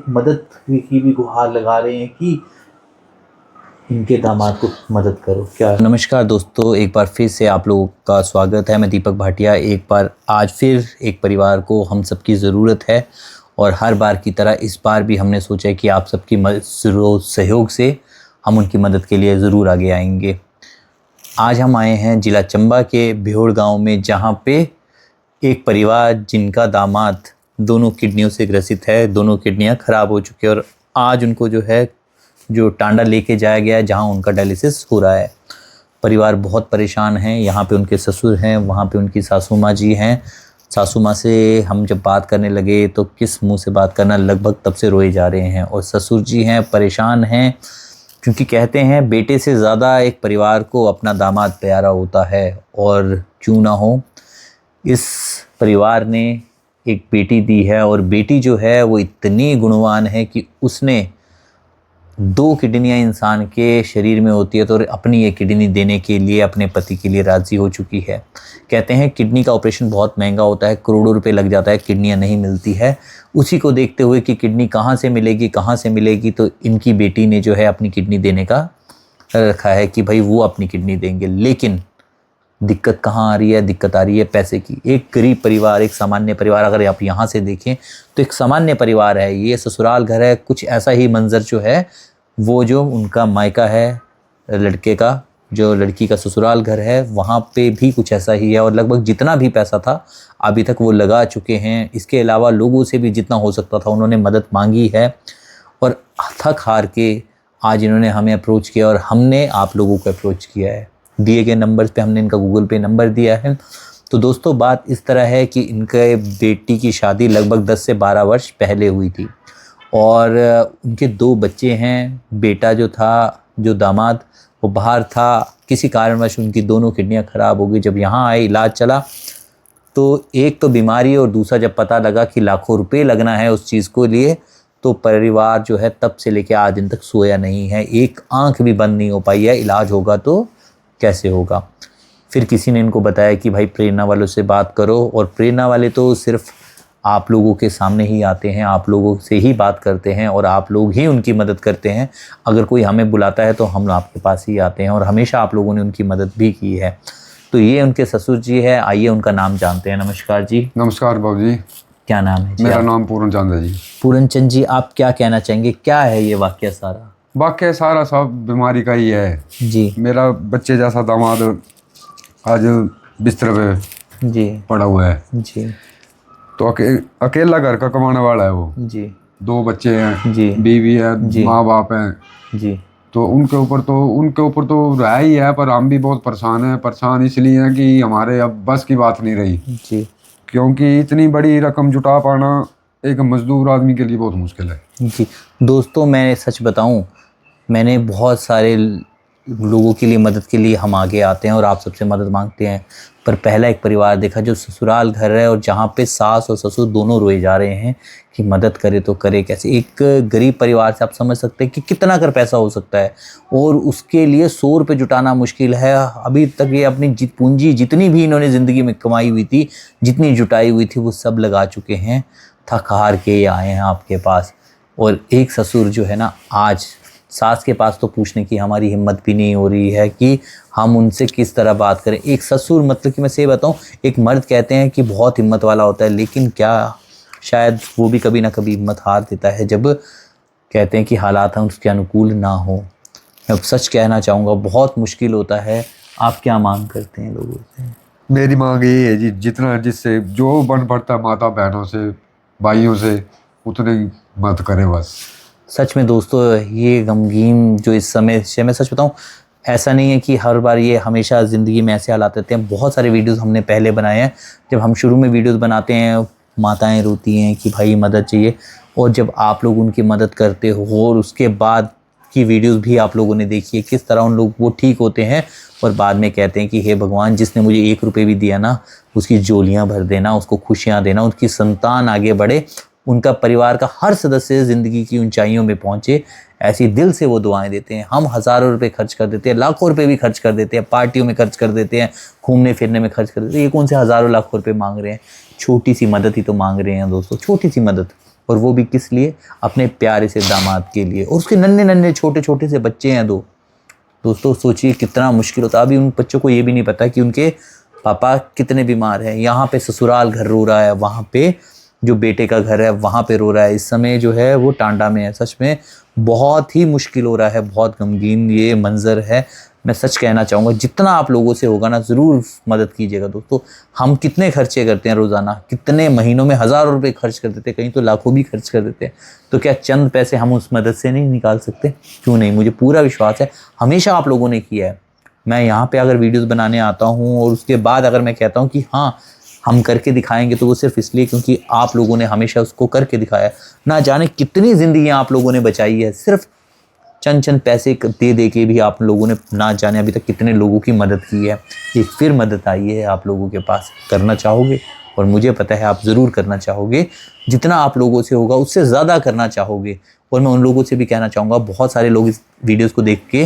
एक मदद की भी गुहार लगा रहे हैं कि इनके दामाद को मदद करो। क्या नमस्कार दोस्तों, एक बार फिर से आप लोगों का स्वागत है। मैं दीपक भाटिया। एक बार आज फिर एक परिवार को हम सबकी ज़रूरत है और हर बार की तरह इस बार भी हमने सोचा कि आप सबकी सहयोग से हम उनकी मदद के लिए ज़रूर आगे आएंगे। आज हम आए हैं जिला चंबा के बिहोड़ गांव में, जहां पे एक परिवार जिनका दामाद दोनों किडनियों से ग्रसित है, दोनों किडनियां ख़राब हो चुकी है और आज उनको जो टांडा लेके जाया गया है जहां उनका डायलिसिस हो रहा है। परिवार बहुत परेशान है। यहाँ पे उनके ससुर हैं, वहाँ पे उनकी सासू माँ जी हैं। सासू माँ से हम जब बात करने लगे तो किस मुंह से बात करना, लगभग तब से रोए जा रहे हैं। और ससुर जी हैं, परेशान हैं, क्योंकि कहते हैं बेटे से ज़्यादा एक परिवार को अपना दामाद प्यारा होता है। और क्यों ना हो, इस परिवार ने एक बेटी दी है और बेटी जो है वो इतनी गुणवान है कि उसने 2 किडनियाँ इंसान के शरीर में होती है तो अपनी ये किडनी देने के लिए अपने पति के लिए राज़ी हो चुकी है। कहते हैं किडनी का ऑपरेशन बहुत महंगा होता है, करोड़ों रुपए लग जाता है, किडनियाँ नहीं मिलती है। उसी को देखते हुए कि किडनी कहाँ से मिलेगी, तो इनकी बेटी ने जो है अपनी किडनी देने का रखा है कि भाई वो अपनी किडनी देंगे। लेकिन दिक्कत कहाँ आ रही है? दिक्कत आ रही है पैसे की। एक गरीब परिवार, एक सामान्य परिवार, अगर आप यहाँ से देखें तो एक सामान्य परिवार है, ये ससुराल घर है। कुछ ऐसा ही मंजर जो है वो जो उनका मायका है लड़के का, जो लड़की का ससुराल घर है, वहाँ पे भी कुछ ऐसा ही है। और लगभग जितना भी पैसा था अभी तक वो लगा चुके हैं। इसके अलावा लोगों से भी जितना हो सकता था उन्होंने मदद मांगी है और थक हार के आज इन्होंने हमें अप्रोच किया और हमने आप लोगों को अप्रोच किया है। दिए गए नंबर पे हमने इनका गूगल पे नंबर दिया है। तो दोस्तों, बात इस तरह है कि इनके बेटी की शादी लगभग 10 से 12 वर्ष पहले हुई थी और उनके 2 बच्चे हैं। बेटा जो दामाद, वो बाहर था, किसी कारणवश उनकी दोनों किडनियां ख़राब हो गई। जब यहाँ आए, इलाज चला, तो एक तो बीमारी और दूसरा जब पता लगा कि लाखों रुपए लगना है उस चीज़ को लिए, तो परिवार जो है तब से लेकर आज दिन तक सोया नहीं है। एक आंख भी बंद नहीं हो पाई है। इलाज होगा तो कैसे होगा? फिर किसी ने इनको बताया कि भाई प्रेरणा वालों से बात करो, और प्रेरणा वाले तो सिर्फ आप लोगों के सामने ही आते हैं, आप लोगों से ही बात करते हैं और आप लोग ही उनकी मदद करते हैं। अगर कोई हमें बुलाता है तो हम आपके पास ही आते हैं और हमेशा आप लोगों ने उनकी मदद भी की है। तो ये उनके ससुर जी है, आइए उनका नाम जानते हैं। नमस्कार जी। नमस्कार बाबू जी। क्या नाम है जी? मेरा नाम पूरन चंद है जी। पूरन चंद जी, आप क्या कहना चाहेंगे? क्या है ये वाकया सारा? वाकया सारा सब बीमारी का ही है जी। मेरा बच्चे जैसा दामाद आज बिस्तर पे जी पड़ा हुआ है जी तो अकेला घर का कमाने वाला है वो जी 2 बच्चे हैं जी बीवी है, माँ बाप हैं जी। तो उनके ऊपर तो रहा ही है। पर हम भी बहुत परेशान इसलिए हैं कि हमारे अब बस की बात नहीं रही जी क्योंकि इतनी बड़ी रकम जुटा पाना एक मजदूर आदमी के लिए बहुत मुश्किल है जी। दोस्तों, मैं सच बताऊं, मैंने बहुत सारे लोगों के लिए मदद के लिए हम आगे आते हैं और आप सबसे मदद मांगते हैं, पर पहला एक परिवार देखा जो ससुराल घर है और जहाँ पे सास और ससुर दोनों रोए जा रहे हैं कि मदद करे तो करे कैसे। एक गरीब परिवार से आप समझ सकते हैं कि कितना कर पैसा हो सकता है और उसके लिए 100 रुपये जुटाना मुश्किल है। अभी तक ये अपनी पूंजी जितनी भी इन्होंने ज़िंदगी में कमाई हुई थी, जितनी जुटाई हुई थी, वो सब लगा चुके हैं। थक हार के ये आए हैं आपके पास। और एक ससुर जो है ना, आज सास के पास तो पूछने की हमारी हिम्मत भी नहीं हो रही है कि हम उनसे किस तरह बात करें। एक ससुर, मतलब कि मैं सही बताऊं, एक मर्द कहते हैं कि बहुत हिम्मत वाला होता है, लेकिन क्या शायद वो भी कभी ना कभी हिम्मत हार देता है जब कहते हैं कि हालात हम उसके अनुकूल ना हो। मैं सच कहना चाहूँगा, बहुत मुश्किल होता है। आप क्या मांग करते हैं लोगों से? मेरी मांग ये है जी, जितना जिससे जो बन पड़ता है माता बहनों से भाइयों से उतने ही मत करें बस। सच में दोस्तों, ये गमगीन जो इस समय से, मैं सच बताऊं, ऐसा नहीं है कि हर बार ये हमेशा ज़िंदगी में ऐसे हालात रहते हैं। बहुत सारे वीडियोस हमने पहले बनाए हैं। जब हम शुरू में वीडियोस बनाते हैं, माताएं रोती हैं कि भाई मदद चाहिए, और जब आप लोग उनकी मदद करते हो और उसके बाद की वीडियोस भी आप लोगों ने देखी है किस तरह उन लोग वो ठीक होते हैं और बाद में कहते हैं कि हे भगवान, जिसने मुझे 1 रुपये भी दिया ना, उसकी झोलियाँ भर देना, उसको खुशियाँ देना, उसकी संतान आगे बढ़े, उनका परिवार का हर सदस्य ज़िंदगी की ऊंचाइयों में पहुंचे, ऐसी दिल से वो दुआएं देते हैं। हम हज़ारों रुपए खर्च कर देते हैं, लाखों रुपए भी खर्च कर देते हैं, पार्टियों में खर्च कर देते हैं, घूमने फिरने में खर्च कर देते हैं। ये कौन से हज़ारों लाखों रुपए मांग रहे हैं? छोटी सी मदद ही तो मांग रहे हैं दोस्तों, छोटी सी मदद। और वो भी किस लिए? अपने प्यारे से दामाद के लिए। और उसके नन्हे नन्हे छोटे छोटे से बच्चे हैं दो। दोस्तों सोचिए कितना मुश्किल होता है। अभी उन बच्चों को ये भी नहीं पता कि उनके पापा कितने बीमार हैं। यहाँ पे ससुराल घर रो रहा है, वहाँ पे जो बेटे का घर है वहाँ पे रो रहा है। इस समय जो है वो टांडा में है। सच में बहुत ही मुश्किल हो रहा है, बहुत गमगीन ये मंज़र है। मैं सच कहना चाहूँगा जितना आप लोगों से होगा ना ज़रूर मदद कीजिएगा दोस्तों। हम कितने खर्चे करते हैं रोज़ाना, कितने महीनों में हज़ारों रुपए खर्च कर देते हैं, कहीं तो लाखों भी खर्च कर देते हैं। तो क्या चंद पैसे हम उस मदद से नहीं निकाल सकते? क्यों नहीं? मुझे पूरा विश्वास है हमेशा आप लोगों ने किया है। मैं यहाँ पे अगर वीडियोस बनाने आता हूँ और उसके बाद अगर मैं कहता हूँ कि हाँ हम करके दिखाएंगे, तो वो सिर्फ इसलिए क्योंकि आप लोगों ने हमेशा उसको करके दिखाया। ना जाने कितनी ज़िंदगियाँ आप लोगों ने बचाई है, सिर्फ चंद चंद पैसे दे दे के भी आप लोगों ने ना जाने अभी तक कितने लोगों की मदद की है। एक फिर मदद आई है आप लोगों के पास, करना चाहोगे? और मुझे पता है आप ज़रूर करना चाहोगे। जितना आप लोगों से होगा उससे ज़्यादा करना चाहोगे। और मैं उन लोगों से भी कहना चाहूँगा, बहुत सारे लोग इस वीडियोस को देख के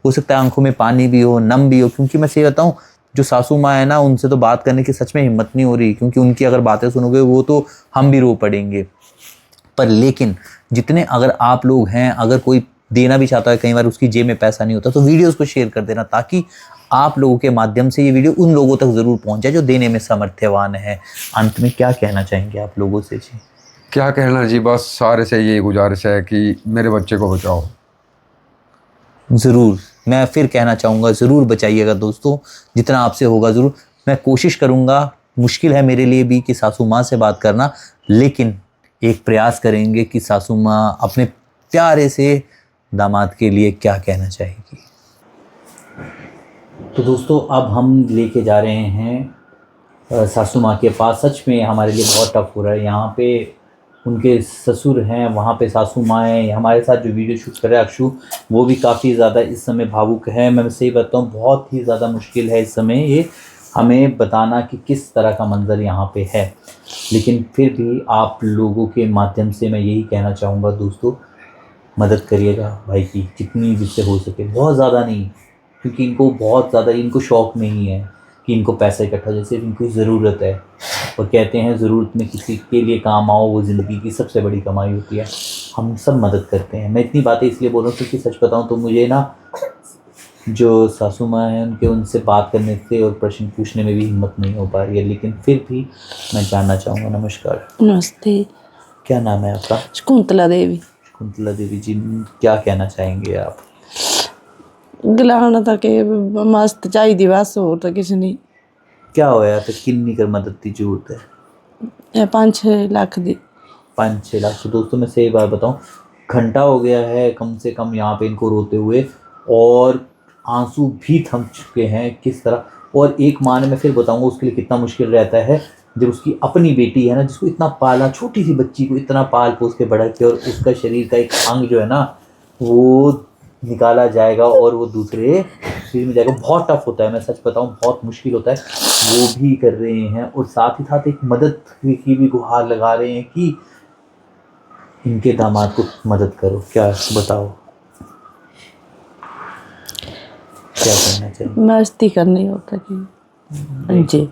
हो सकता है आंखों में पानी भी हो, नम भी हो, क्योंकि मैं सही बताऊँ जो सासू माँ है ना, उनसे तो बात करने की सच में हिम्मत नहीं हो रही, क्योंकि उनकी अगर बातें सुनोगे वो तो हम भी रो पड़ेंगे। पर लेकिन जितने अगर आप लोग हैं, अगर कोई देना भी चाहता है, कई बार उसकी जेब में पैसा नहीं होता, तो वीडियोस को शेयर कर देना, ताकि आप लोगों के माध्यम से ये वीडियो उन लोगों तक ज़रूर पहुंच जाए जो देने में समर्थवान है। अंत में क्या कहना चाहेंगे आप लोगों से जी? क्या कहना जी, बस सारे से यही गुजारिश है कि मेरे बच्चे को बचाओ। ज़रूर मैं फिर कहना चाहूँगा, ज़रूर बचाइएगा दोस्तों, जितना आपसे होगा ज़रूर। मैं कोशिश करूँगा, मुश्किल है मेरे लिए भी कि सासू माँ से बात करना, लेकिन एक प्रयास करेंगे कि सासू माँ अपने प्यारे से दामाद के लिए क्या कहना चाहेगी। तो दोस्तों अब हम लेके जा रहे हैं सासू माँ के पास। सच में हमारे लिए बहुत टफ हो रहा है। यहाँ पे उनके ससुर हैं, वहाँ पे सासू माँ हैं। हमारे साथ जो वीडियो शूट कर रहा है अक्षु, वो भी काफ़ी ज़्यादा इस समय भावुक है। मैं सही बताऊँ बहुत ही ज़्यादा मुश्किल है इस समय ये हमें बताना कि किस तरह का मंज़र यहाँ पे है। लेकिन फिर भी आप लोगों के माध्यम से मैं यही कहना चाहूँगा दोस्तों, मदद करिएगा भाई की, जितनी जिससे हो सके। बहुत ज़्यादा नहीं, क्योंकि इनको बहुत ज़्यादा इनको शौक़ नहीं है कि इनको पैसा इकट्ठा, जैसे इनको ज़रूरत है। और कहते हैं ज़रूरत में किसी के लिए काम आओ, वो ज़िंदगी की सबसे बड़ी कमाई होती है। हम सब मदद करते हैं। मैं इतनी बातें इसलिए बोल रहा हूँ क्योंकि सच बताऊँ तो मुझे ना जो सासू माँ हैं उनसे बात करने से और प्रश्न पूछने में भी हिम्मत नहीं हो पा रही है। लेकिन फिर भी मैं जानना चाहूँगा। नमस्कार। नमस्ते। क्या नाम है आपका? शकुंतला देवी। शकुंतला देवी जी, क्या कहना चाहेंगे आप? गलाना था कि मस्त चाहिए बस, और तो किसी नहीं। क्या होया तो किन्नी कर मदद की जरूरत है? 5-6 लाख दी। 5-6 लाख। तो दोस्तों मैं सही बात बताऊं, घंटा हो गया है कम से कम यहाँ पे इनको रोते हुए, और आंसू भी थम चुके हैं किस तरह। और एक माँ ने, मैं फिर बताऊंगा उसके लिए कितना मुश्किल रहता है जब उसकी अपनी बेटी है ना, जिसको इतना पाला, छोटी सी बच्ची को इतना पाल पोस के बड़ा किया, और उसका शरीर का एक अंग जो है ना वो निकाला जाएगा और वो दूसरे शरीर में जाएगा। बहुत टफ होता है, मैं सच बताऊं बहुत मुश्किल होता है। वो भी कर रहे हैं और साथ ही साथ एक मदद की भी गुहार लगा रहे हैं कि इनके दामाद को मदद करो। क्या बताओ, क्या करना चाहिए? मस्ती करनी होता कि जी।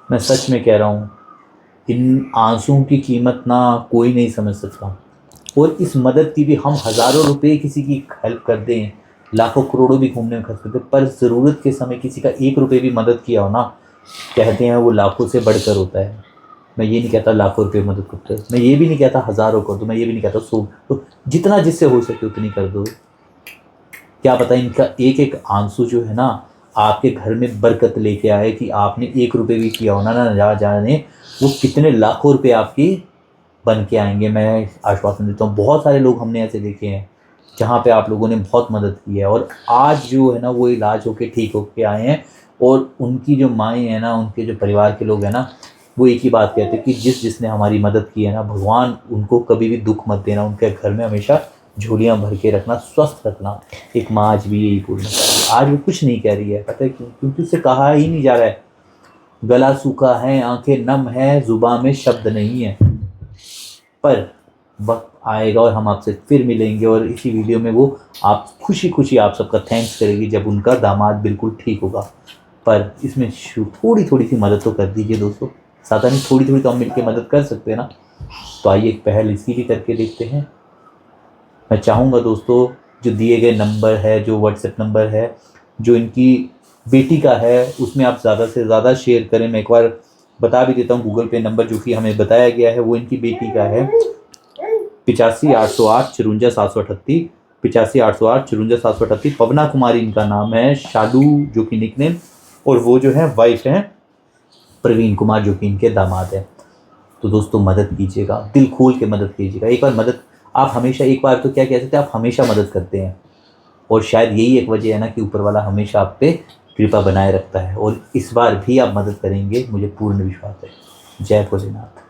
मैं सच में कह रहा हूँ, इन आंसुओं की कीमत ना कोई नहीं समझ सकता। और इस मदद की भी हम हज़ारों रुपए किसी की हेल्प कर दें, लाखों करोड़ों भी घूमने में खर्च कर दें, पर ज़रूरत के समय किसी का 1 रुपये भी मदद किया हो ना, कहते हैं वो लाखों से बढ़कर होता है। मैं ये नहीं कहता लाखों रुपये मदद करते, मैं ये भी नहीं कहता हज़ारों कर दो, मैं ये भी नहीं कहता 100, तो जितना जिससे हो सके उतनी कर दो। क्या पता इनका एक एक आंसू जो है ना आपके घर में बरकत लेके आए, कि आपने 1 रुपये भी किया हो ना जाने वो कितने लाखों रुपये आपकी बन के आएंगे। मैं आश्वासन देता हूँ। बहुत सारे लोग हमने ऐसे देखे हैं जहाँ पे आप लोगों ने बहुत मदद की है, और आज जो है ना वो इलाज होके ठीक होके आए हैं। और उनकी जो माएँ हैं ना, उनके जो परिवार के लोग हैं ना, वो एक ही बात कहते हैं कि जिसने हमारी मदद की है ना, भगवान उनको कभी भी दुख मत देना, उनके घर में हमेशा झोलियाँ भर के रखना, स्वस्थ रखना। एक माँ आज भी यही बोलना चाहिए। आज वो कुछ नहीं कह रही है, पता है क्यों? क्योंकि उससे कहा ही नहीं जा रहा है। गला सूखा है, आंखें नम है, जुबान में शब्द नहीं है। पर वक्त आएगा और हम आपसे फिर मिलेंगे, और इसी वीडियो में वो आप खुशी खुशी आप सबका थैंक्स करेगी जब उनका दामाद बिल्कुल ठीक होगा। पर इसमें थोड़ी थोड़ी सी मदद तो कर दीजिए दोस्तों। साथ में थोड़ी थोड़ी तो हम मिलकर मदद कर सकते हैं ना। तो आइए एक पहल इसकी भी करके देखते हैं। मैं चाहूँगा दोस्तों, जो दिए गए नंबर है, जो व्हाट्सएप नंबर है जो इनकी बेटी का है, उसमें आप ज़्यादा से ज़्यादा शेयर करें। मैं एक बार बता भी देता हूँ, गूगल पे नंबर जो कि हमें बताया गया है वो इनकी बेटी का है 85,808,54,738, 85,808,54,738। पवना कुमारी इनका नाम है, शालू जो कि निकनेम, और वो जो है वाइफ है प्रवीण कुमार जो कि इनके दामाद है। तो दोस्तों मदद कीजिएगा, दिल खोल के मदद कीजिएगा। एक बार मदद, आप हमेशा, एक बार तो क्या कह सकते हैं, आप हमेशा मदद करते हैं, और शायद यही एक वजह है ना कि ऊपर वाला हमेशा आप पे कृपा बनाए रखता है, और इस बार भी आप मदद करेंगे, मुझे पूर्ण विश्वास है। जय भोलेनाथ।